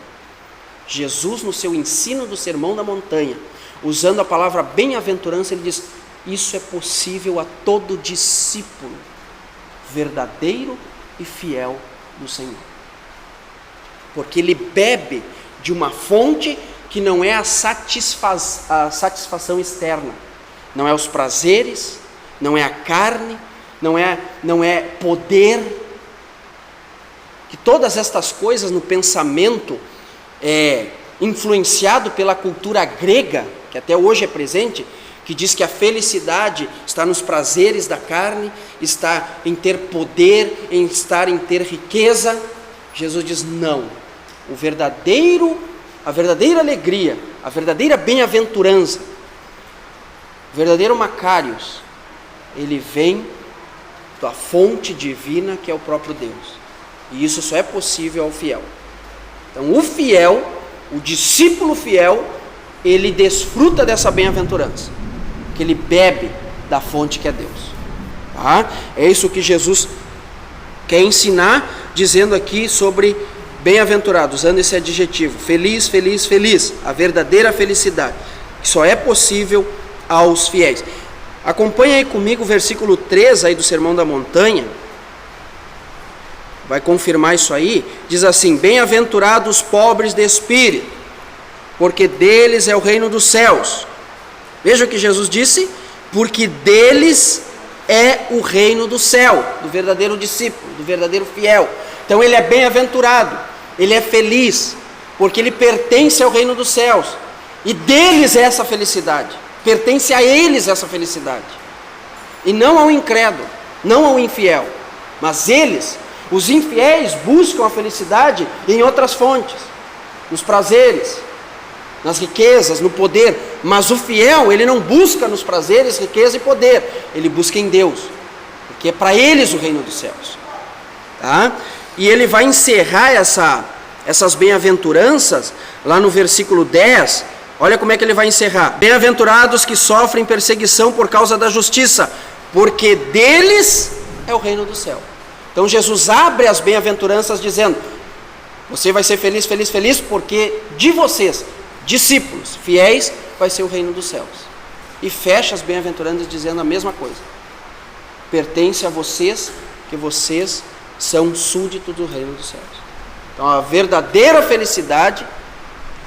Jesus, no seu ensino do Sermão da Montanha, usando a palavra bem-aventurança, ele diz, isso é possível a todo discípulo verdadeiro e fiel do Senhor. Porque ele bebe de uma fonte que não é a satisfação externa, não é os prazeres, não é a carne, não é poder, que todas estas coisas no pensamento influenciado pela cultura grega, que até hoje é presente, que diz que a felicidade está nos prazeres da carne, está em ter poder, em ter riqueza. Jesus diz: não, a verdadeira alegria, a verdadeira bem-aventurança, o verdadeiro Macarios, ele vem da fonte divina que é o próprio Deus, e isso só é possível ao fiel. Então o fiel, o discípulo fiel, ele desfruta dessa bem-aventurança, que ele bebe da fonte que é Deus. Tá? É isso que Jesus quer ensinar, dizendo aqui sobre bem-aventurado, usando esse adjetivo: feliz, feliz, feliz, a verdadeira felicidade, que só é possível aos fiéis. Acompanha aí comigo o versículo 3 aí do Sermão da Montanha, vai confirmar isso aí. Diz assim: bem-aventurados os pobres de espírito, porque deles é o reino dos céus. Veja o que Jesus disse: porque deles é o reino do céu, do verdadeiro discípulo, do verdadeiro fiel. Então ele é bem-aventurado, ele é feliz, porque ele pertence ao reino dos céus, e deles é essa felicidade, pertence a eles essa felicidade, e não ao incrédulo, não ao infiel, mas eles, os infiéis, buscam a felicidade em outras fontes, nos prazeres, nas riquezas, no poder, mas o fiel, ele não busca nos prazeres, riqueza e poder, ele busca em Deus, porque é para eles o reino dos céus. Tá? E ele vai encerrar essas bem-aventuranças lá no versículo 10, olha como é que ele vai encerrar: bem-aventurados que sofrem perseguição por causa da justiça, porque deles é o reino do céu. Então Jesus abre as bem-aventuranças dizendo: você vai ser feliz, feliz, feliz, porque de vocês, discípulos fiéis, vai ser o reino dos céus. E fecha as bem-aventuranças dizendo a mesma coisa: pertence a vocês, que vocês são súditos do reino dos céus. Então a verdadeira felicidade,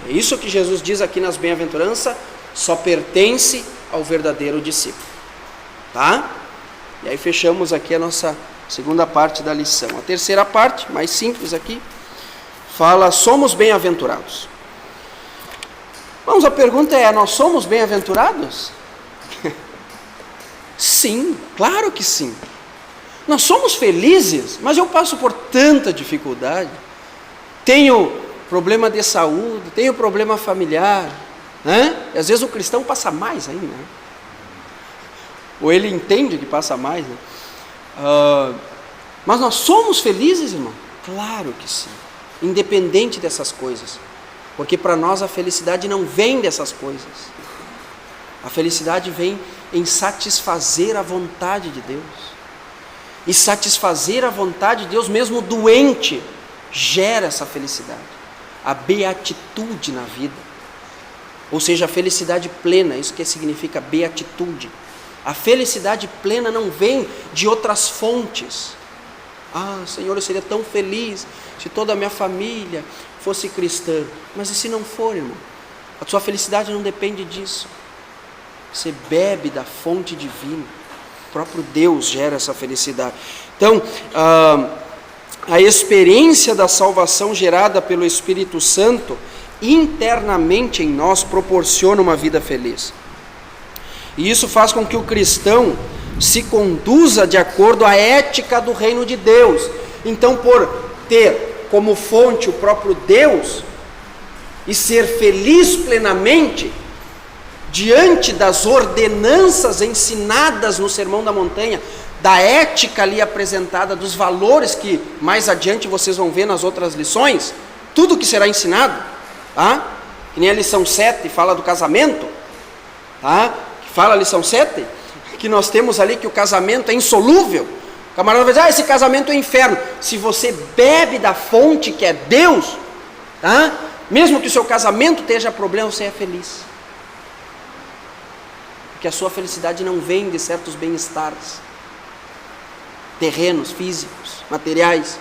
é isso que Jesus diz aqui nas bem-aventuranças, só pertence ao verdadeiro discípulo. Tá? E aí fechamos aqui a nossa segunda parte da lição. A terceira parte, mais simples aqui, fala: somos bem-aventurados. Vamos, a pergunta é: nós somos bem-aventurados? Sim, claro que sim. Nós somos felizes, mas eu passo por tanta dificuldade, tenho problema de saúde, tenho problema familiar, né? E às vezes o cristão passa mais ainda, né? Ou ele entende que passa mais, né? Mas nós somos felizes, irmão? Claro que sim, independente dessas coisas, porque para nós a felicidade não vem dessas coisas, a felicidade vem em satisfazer a vontade de Deus, e satisfazer a vontade de Deus, mesmo doente, gera essa felicidade, a beatitude na vida, ou seja, a felicidade plena. Isso que significa beatitude. A felicidade plena não vem de outras fontes. Ah, Senhor, eu seria tão feliz se toda a minha família fosse cristã. Mas e se não for, irmão? A sua felicidade não depende disso. Você bebe da fonte divina. O próprio Deus gera essa felicidade. Então, a experiência da salvação gerada pelo Espírito Santo internamente em nós proporciona uma vida feliz. E isso faz com que o cristão se conduza de acordo à ética do reino de Deus. Então, por ter como fonte o próprio Deus e ser feliz plenamente diante das ordenanças ensinadas no Sermão da Montanha, da ética ali apresentada, dos valores que mais adiante vocês vão ver nas outras lições, tudo que será ensinado, tá? Que nem a lição 7 fala do casamento, tá? Que fala a lição 7, que nós temos ali que o casamento é insolúvel. O camarada vai dizer: esse casamento é inferno. Se você bebe da fonte que é Deus, tá? Mesmo que o seu casamento esteja problema, você é feliz. Porque a sua felicidade não vem de certos bem-estares terrenos, físicos, materiais,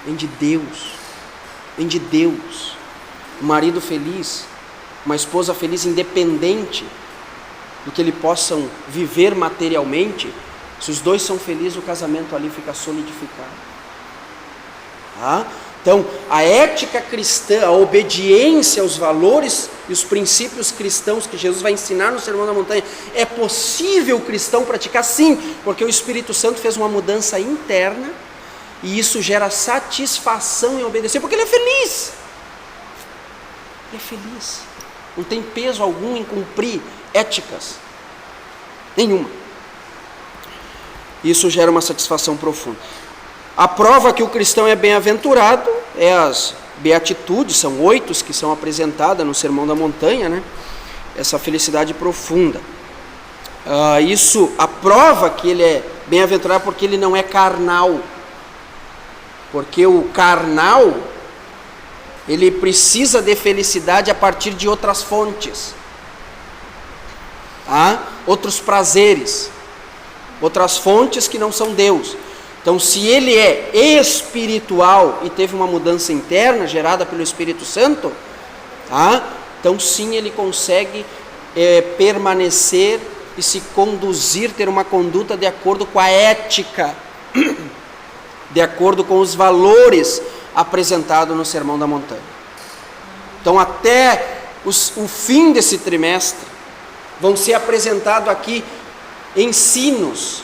vem de Deus, vem de Deus. um marido feliz, uma esposa feliz, independente do que eles possam viver materialmente, se os dois são felizes, o casamento ali fica solidificado. Tá? Então, a ética cristã, a obediência aos valores e os princípios cristãos que Jesus vai ensinar no Sermão da Montanha, é possível o cristão praticar? Sim, porque o Espírito Santo fez uma mudança interna e isso gera satisfação em obedecer, porque ele é feliz. Ele é feliz. Não tem peso algum em cumprir éticas. Nenhuma. Isso gera uma satisfação profunda. A prova que o cristão é bem-aventurado é as beatitudes, são 8 que são apresentadas no Sermão da Montanha, né? Essa felicidade profunda. A prova que ele é bem-aventurado porque ele não é carnal. Porque o carnal, ele precisa de felicidade a partir de outras fontes. Outros prazeres, outras fontes que não são Deus. Então, se ele é espiritual e teve uma mudança interna gerada pelo Espírito Santo, então sim ele consegue permanecer e se conduzir, ter uma conduta de acordo com a ética, de acordo com os valores apresentados no Sermão da Montanha. Então, até o fim desse trimestre, vão ser apresentados aqui ensinos,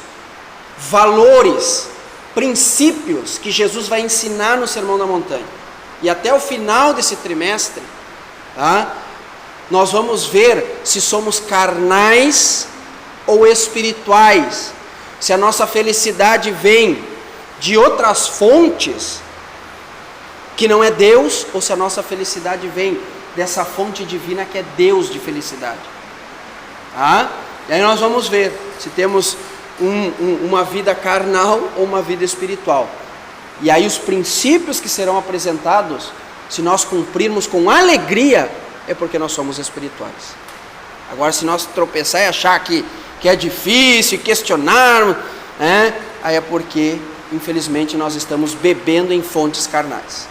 valores, princípios que Jesus vai ensinar no Sermão da Montanha. E até o final desse trimestre, nós vamos ver se somos carnais ou espirituais, se a nossa felicidade vem de outras fontes que não é Deus, ou se a nossa felicidade vem dessa fonte divina que é Deus de felicidade. E aí nós vamos ver se temos uma vida carnal ou uma vida espiritual. E aí os princípios que serão apresentados, se nós cumprirmos com alegria, é porque nós somos espirituais. Agora, se nós tropeçar e achar que é difícil, questionarmos, aí é porque, infelizmente, nós estamos bebendo em fontes carnais.